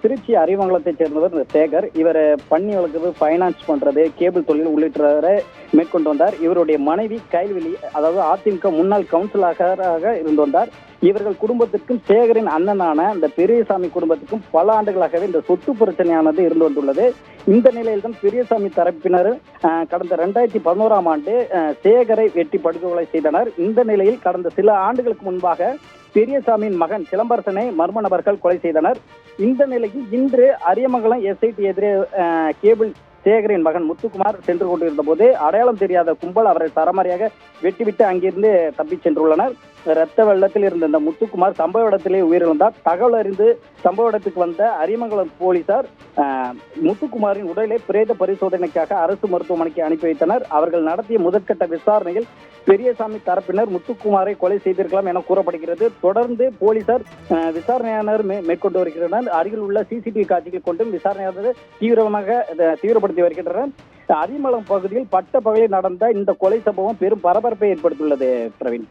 திருச்சி அரிமங்கலத்தைச் சேர்ந்தவர் சேகர். இவர் பண்ணி வளர்க்குறது, ஃபைனான்ஸ் பண்றது, கேபிள் தொழில் உள்ளிட்டவரை மேற்கொண்டு வந்தார். இவருடைய மனைவி கைல்வெளி, அதாவது அதிமுக முன்னாள் கவுன்சிலராக இருந்து வந்தார். இவர்கள் குடும்பத்திற்கும் சேகரின் அண்ணனான இந்த பெரியசாமி குடும்பத்துக்கும் பல ஆண்டுகளாகவே இந்த சொத்து பிரச்சனையானது இருந்து வந்துள்ளது. இந்த நிலையில் தான் பெரியசாமி தரப்பினர் கடந்த 2011ஆம் ஆண்டு சேகரை வெட்டி படுகொலை செய்தனர். இந்த நிலையில் கடந்த சில ஆண்டுகளுக்கு முன்பாக பெரியசாமியின் மகன் சிலம்பரசனை மர்ம நபர்கள் கொலை செய்தனர். இந்த நிலையில் இன்று அரியமங்கலம் எஸ்ஐடி எதிரே கேபிள் சேகரின் மகன் முத்துக்குமார் சென்று கொண்டிருந்த போது அடையாளம் தெரியாத கும்பல் அவரை சரமாரியாக வெட்டிவிட்டு அங்கிருந்து தப்பி சென்றுள்ளனர். இரத்த வெள்ளத்தில் இருந்த இந்த முத்துக்குமார் சம்பவ இடத்திலே உயிரிழந்தார். தகவல் அறிந்து சம்பவ இடத்துக்கு வந்த அரியமங்கலம் போலீசார் முத்துக்குமாரின் உடலை பிரேத பரிசோதனைக்காக அரசு மருத்துவமனைக்கு அனுப்பி வைத்தனர். அவர்கள் நடத்திய முதற்கட்ட விசாரணையில் பெரியசாமி தரப்பினர் முத்துக்குமாரை கொலை செய்திருக்கலாம் என கூறப்படுகிறது. தொடர்ந்து போலீசார் விசாரணையாளர் மேற்கொண்டு வருகின்றனர். அருகில் உள்ள சிசிடிவி காட்சிகள் கொண்டும் விசாரணையாளர் தீவிரப்படுத்தி வருகின்றனர். அரிமளம் பகுதியில் பட்ட பகலில் நடந்த இந்த கொலை சம்பவம் பெரும் பரபரப்பை ஏற்படுத்தியுள்ளது. பிரவீன்.